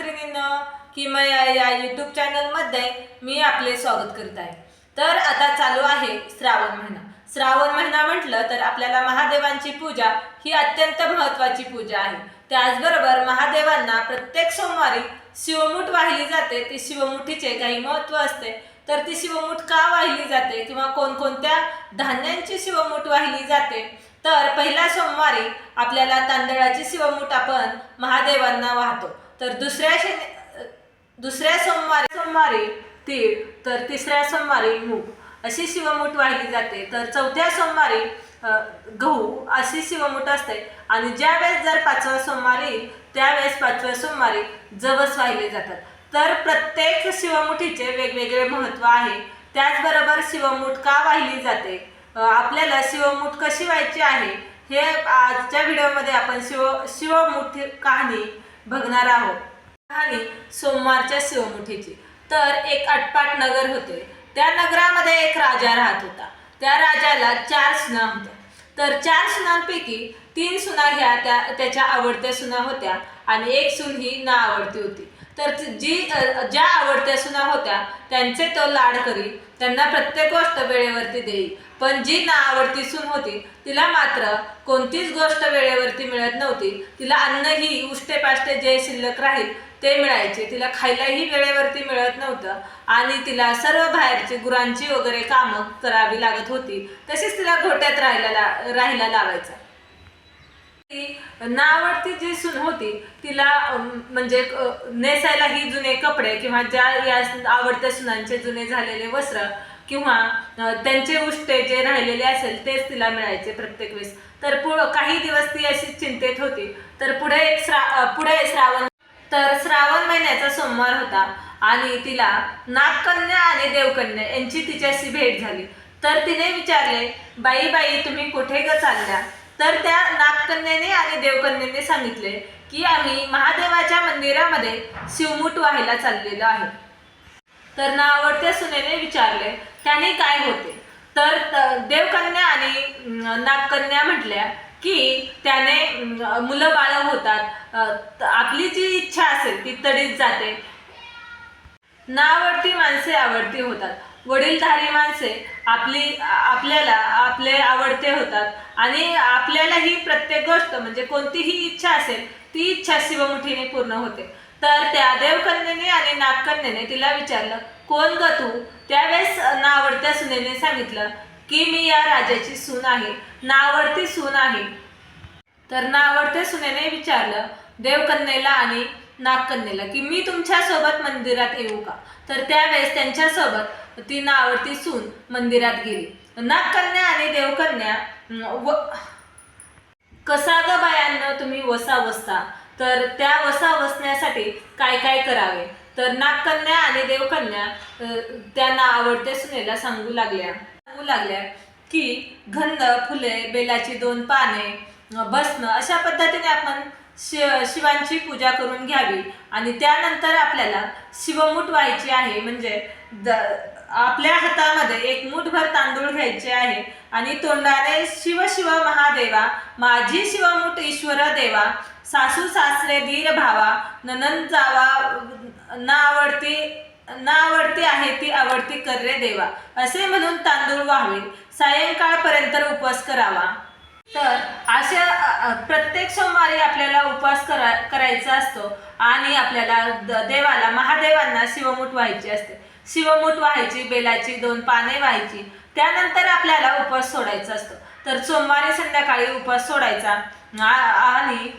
मैत्रिणींनो, किमया या यूट्यूब चॅनलमध्ये मी आपले स्वागत करत आहे। तर आता चालू आहे श्रावण महिना। श्रावण महिना म्हटलं तर आपल्याला महादेवांची पूजा ही अत्यंत महत्त्वाची पूजा आहे। त्याचबरोबर महादेवांना प्रत्येक सोमवारी शिवमुठ वाहिली जाते। ती शिवमुठीचे काही महत्त्व असते। तर ती शिवमुठ का वाहिली जाते किंवा कोणकोणत्या धान्यांची शिवमुठ वाहिली जाते, तर पहिल्या सोमवारी आपल्याला तांदळाची शिवमुठ आपण महादेवांना वाहतो। तर दुसऱ्या सोमवारी तीळ, तर तिसऱ्या सोमवारी मूग अशी शिवमुठ वाहिली जाते। तर चौथ्या सोमवारी गहू अशी शिवमुठ असते। आणि ज्यावेळेस जर पाचवा सोमवार येईल त्यावेळेस पाचव्या सोमवारी जवस वाहिले जातात। तर प्रत्येक शिवमुठीचे वेगवेगळे महत्त्व आहे। त्याचबरोबर शिवमुठ का वाहिली जाते, आपल्याला शिवमुठ कशी व्हायची आहे हे आजच्या व्हिडिओमध्ये आपण शिवमुठ कहाणी बघणार आहोत। कहाणी सोमवारच्या शिवमुठीची। तर एक अटपाट नगर होते। त्या नगरामध्ये एक राजा राहत होता। त्या राजाला 4 सुना होत्या। तर 4 सुनांपैकी 3 सुना ह्या त्याच्या आवडत्या सुना होत्या आणि एक सून ही ना आवडती होती। तर ज्या आवडत्या सुना होत्या त्यांचे तो लाड करी, त्यांना प्रत्येक गोष्ट वेळेवरती देई। पण जी ना आवडती सून होती तिला मात्र कोणतीच गोष्ट वेळेवरती मिळत नव्हती। तिला अन्नही उष्टे-पाष्टे जे शिल्लक राहील ते मिळायचे, तिला खायलाही वेळेवरती मिळत नव्हतं आणि तिला सर्व बाहेरची गुरांची वगैरे कामं करावी लागत होती। तसेच तिला घोट्यात राहायला लावायचं। नावडती जी सून होती तिला म्हणजे नेसायलाही जुने कपडे किंवा ज्या या आवडत्या सुनांचे जुने झालेले वस्त्र किंवा त्यांचे उष्टे जे राहिलेले असेल तेच तिला मिळायचे प्रत्येक वेळेस। तर काही दिवस ती अशी चिंतेत होती। तर पुढे श्रावण महिन्याचा सोमवार होता आणि तिला नागकन्या आणि देवकन्या यांची तिच्याशी भेट झाली। तर तिने विचारले, बाई तुम्ही कुठे ग चालल्या? तर त्या नागकन्याने आणि देवकन्याने सांगितले की आम्ही महादेवाच्या मंदिरामध्ये शिवमुठ व्हायला चाललेलो आहे। तर नावडत्या सुनेने विचारले त्याने काय होते? तर देवकन्या आणि नागकन्या म्हटल्या की त्याने मुलं बाळ होतात, आपली जी इच्छा असेल ती तडीत जाते। नावडती माणसे आवडती होतात, वडीलधारी माणसे आपल्याला आपले आवडते होतात आणि आपल्यालाही प्रत्येक गोष्ट म्हणजे कोणतीही इच्छा असेल ती इच्छा शिवमुठीने पूर्ण होते। तर त्या देवकन्याने आणि नागकन्याने तिला विचारलं, कोण ग तू? त्यावेळेस नावडत्या सुनेने सांगितलं की मी या राजाची सून आहे, नावडती सून आहे। तर नावडत्या सुनेने विचारलं देवकन्याला आणि नागकन्याला की मी तुमच्या सोबत मंदिरात येऊ का? तर त्यावेळेस त्यांच्या सोबत ती नावडती सून मंदिरात गेली। नागकन्या आणि देवकन्या कसा ग बायांनो तुम्ही वसा वसता? तर त्या वसा वसण्यासाठी काय करावे? तर नागकन्या आणि देवकन्या त्यांना आवडत्या सुनेला सांगू लागल्या की गंध, फुले, बेलाची 2 पाने, भस्म अशा पद्धतीने आपण शिवांची पूजा करून घ्यावी आणि त्यानंतर आपल्याला शिवमुठ व्हायची आहे। म्हणजे आपल्या हातामध्ये एक मुठभर तांदूळ घ्यायचे आहे आणि तोंडाने शिव शिव महादेवा, माझी शिवमुठ ईश्वर देवा, सासू सासरे धीर भावा, नणंद जावा, नावडती आहे ती आवडती कर रे देवा असे म्हणून तांदूळ व्हावे। सायंकाळपर्यंत उपवास करावा। तर अशा प्रत्येक सोमवारी आपल्याला उपवास करायचा असतो आणि आपल्याला देवाला महादेवांना शिवमुठ व्हायची असते। शिवमुठ व्हायची, बेलाची 2 पाने व्हायची, त्यानंतर आपल्याला उपवास सोडायचा असतो। तर सोमवारी संध्याकाळी उपवास सोडायचा आणि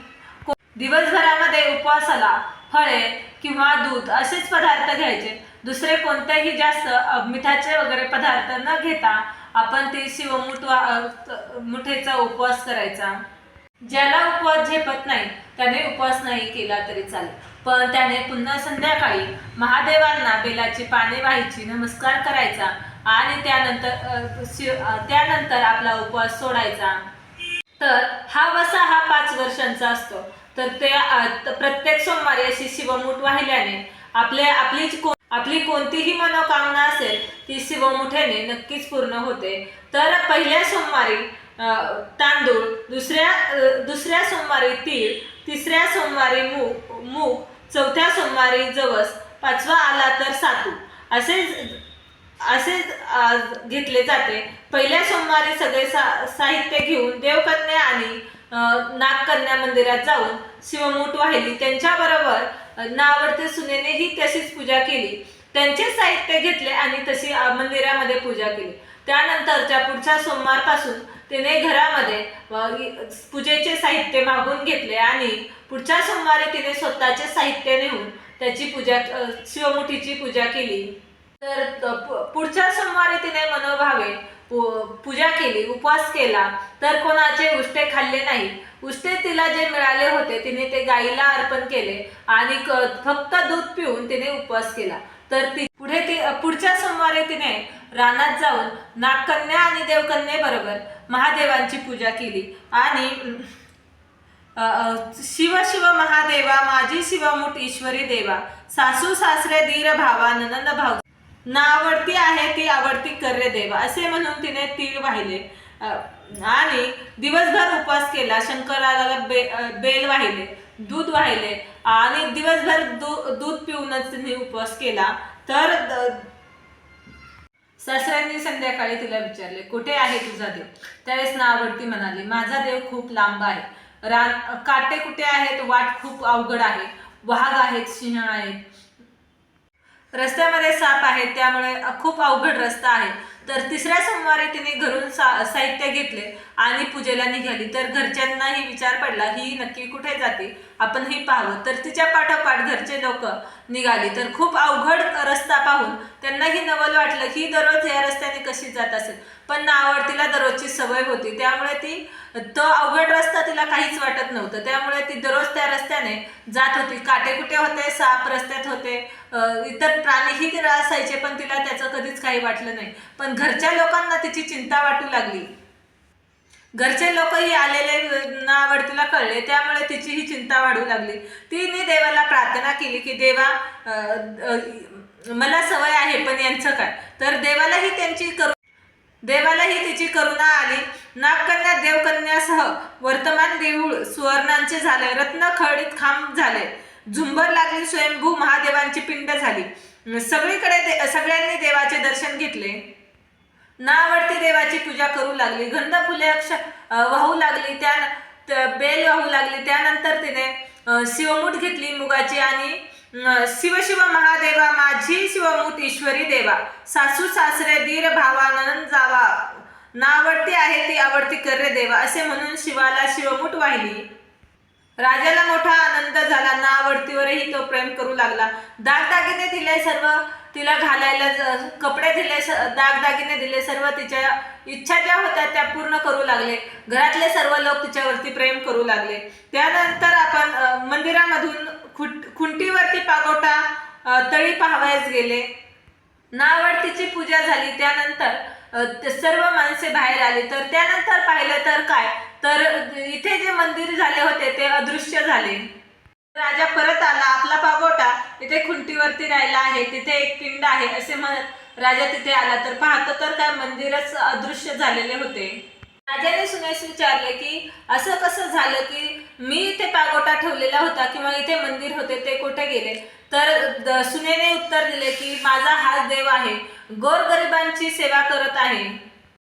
दिवसभरामध्ये उपवासाला फळे किंवा दूध असेच पदार्थ घ्यायचे। दुसरे कोणतेही जास्त मिठाचे वगैरे पदार्थ न घेता आपण ते शिवमुठेचा उपवास करायचा। ज्याला उपवास झेपत नाही त्याने उपवास नाही केला तरी चालेल, पण त्याने पुन्हा संध्याकाळी महादेवांना बेलाची पाने व्हायची, नमस्कार करायचा आणि त्यानंतर आपला उपवास सोडायचा। तर हा वसा 5 वर्षांचा असतो। तर प्रत्येक सोमवारी अशी शिवमुठ वाहिल्याने आपली कोणतीही मनोकामना असेल ती शिवमुठेने नक्कीच पूर्ण होते। तर पहिल्या सोमवारी तांदूळ, दुसऱ्या सोमवारी तीळ, तिसऱ्या सोमवारी मूग, चौथ्या सोमवारी जवस, पाचवा आला तर सातू असे घेतले जाते. पहिल्या सोमवारी सगळे साहित्य घेऊन देवकन्या आणि नागकन्या मंदिरात जाऊन शिवमूठ वाहिली. त्यांच्याबरोबर नावडती सुनेनेही तशीच पूजा केली. त्यांचे साहित्य घेतले आणि तशी मंदिरामध्ये पूजा केली. त्यानंतरच्या पुढच्या सोमवारपासून तिने घरामध्ये पूजेचे साहित्य मागून घेतले आणि पुढच्या सोमवारी तिने स्वतःचे साहित्य नेऊन त्याची पूजा, शिवमुठीची पूजा केली. तर पुढच्या सोमवारी तिने मनोभावे पूजा केली, उपवास केला. तर कोणाचे उष्टे खाल्ले नाही. उष्टे तिला जे मिळाले होते तिने ते गाईला अर्पण केले आणि फक्त दूध पिऊन तिने उपवास केला. तर पुढच्या सोमवारी तिने रानात जाऊन नागकन्या आणि देवकन्येबरोबर महादेवांची पूजा केली आणि शिव शिव महादेवा माझी शिवमुठ ईश्वरी देवा, सासू सासरे धीर भावा ननंद भाऊ, ना आवडती आहे ती आवडती कर्रे देवा असे म्हणून तिने तीळ वाहिले आणि दिवसभर उपवास केला. शंकराला बेल वाहिले, दूध वाहिले आणि दिवसभर दूध पिऊनच तिने उपवास केला. तर सासऱ्यांनी संध्याकाळी तिला विचारले, कुठे आहे तुझा देव? त्यावेळेस नावडती म्हणाली, माझा देव खूप लांब आहे. काटे कुठे आहेत? वाट खूप अवघड आहे. वाघ आहेत, सिंह आहेत, रस्त्यामध्ये साप आहेत, त्यामुळे खूप अवघड रस्ता आहे. तर तिसऱ्या सोमवारी तिने घरून साहित्य घेतले आणि पूजेला निघाली. तर घरच्यांनाही विचार पडला, ही नक्की कुठे जाते, आपण ही पाहावं. तर तिच्या पाठोपाठ घरचे लोक निघाली. तर खूप अवघड रस्ता पाहून त्यांनाही नवल वाटलं की दररोज या रस्त्याने कशी जात असेल. पण नावडतीला दररोजची सवय होती, त्यामुळे तो अवघड रस्ता तिला काहीच वाटत नव्हतं. त्यामुळे ती दररोज त्या रस्त्याने जात होती. काटे कुठे होते, साप रस्त्यात होते, इतर प्राणीही असायचे, पण तिला त्याचं कधीच काही वाटलं नाही. पण घरच्या लोकांना तिची चिंता वाटू लागली. घरचे लोकही आलेले नावडतीला कळले, त्यामुळे तिचीही चिंता वाढू लागली. तिने देवाला प्रार्थना केली की देवा, मला सवय आहे पण यांचं काय? तर देवालाही तिची करुणा आली. नागकन्या देवकन्यासह वर्तमान देऊळ सुवर्णांचे झाले, रत्न खडीत खांब झाले, झुंबर लागली, स्वयंभू महादेवांची पिंड झाली. सगळीकडे सगळ्यांनी देवाचे दर्शन घेतले. नावडती देवाची पूजा करू लागली. गंध फुले वाहू लागली, बेल वाहू लागली. त्यानंतर तिने शिवमूठ घेतली मुगाची आणि शिव शिव महादेवा माझी शिवमूठ ईश्वरी देवा, सासू सासरे धीर भावा ननंद जावा, नावडती आहे ती आवडती कर्रे देवा असे म्हणून शिवाला शिवमूठ वाहिली. राजाला मोठा आनंद झाला. नावडतीवरही तो प्रेम करू लागला. दागदागिने दिले, सर्व तिला घालायला कपडे दिले, दागदागिने दिले, सर्व तिच्या इच्छा ज्या होत्या त्या पूर्ण करू लागले. घरातले सर्व लोक तिच्यावरती प्रेम करू लागले. त्यानंतर आपण मंदिरामधून खुंटीवरती पागोटा तळी पाहावयास गेले. नावडतीची पूजा झाली. त्यानंतर सर्व माणसे बाहेर आली. तर त्यानंतर पाहिलं तर काय, तर इथे जे मंदिर झाले होते ते अदृश्य झाले. राजा परत आला. आपला पागोटा इथे खुंटीवरती राहिला आहे, तिथे एक पिंड आहे असे म्हणत राजा तिथे आला. तर पाहतो तर काय, मंदिरच अदृश्य झालेले होते. राजाने सुनेस विचारले की असं कसं झालं की मी इथे पागोटा ठेवलेला होता किंवा इथे मंदिर होते ते कुठे गेले? तर सुनेने उत्तर दिले की माझा हाच देव आहे, गोरगरिबांची सेवा करत आहे,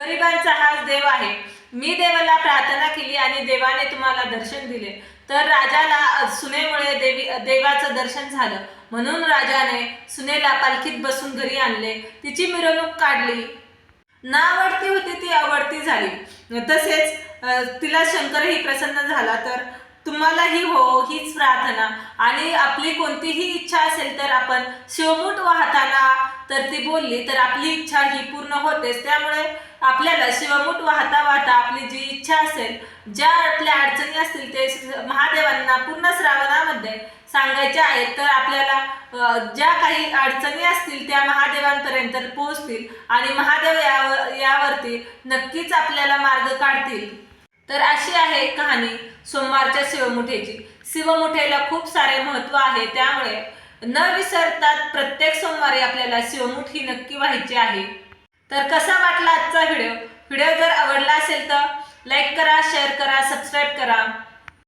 गरिबांचा हाच देव आहे. मी देवाला प्रार्थना केली आणि देवाने तुम्हाला दर्शन दिले. तर राजाला सुनेमुळे देवाचं दर्शन झालं, म्हणून राजाने सुनेला पालखीत बसून घरी आणले, तिची मिरवणूक काढली. नावडती होती ती आवडती झाली. तसेच तिला शंकरही प्रसन्न झाला. तर तुम्हालाही हो हीच प्रार्थना, आणि आपली कोणतीही इच्छा असेल तर आपण शिवमूठ वाहताना तर ती बोलली तर आपली इच्छा ही पूर्ण होतेच. त्यामुळे आपल्याला शिवमूठ वाहता वाहता आपली जी इच्छा असेल, ज्या आपल्या अडचणी असतील ते महादेवांना पूर्ण श्रावणामध्ये सांगायच्या आहेत. तर आपल्याला ज्या काही अडचणी असतील त्या महादेवांपर्यंत पोहोचतील आणि महादेव यावरती नक्कीच आपल्याला मार्ग काढतील. तर अशी आहे कहाणी सोमवारच्या शिवमुठेची. शिवमुठेला खूप सारे महत्त्व आहे, त्यामुळे न विसरता प्रत्येक सोमवारी आपल्याला शिवमुठ ही नक्की व्हायची आहे. तर कसा वाटला आजचा व्हिडिओ जर आवडला असेल तर लाईक करा, शेअर करा, सबस्क्राईब करा.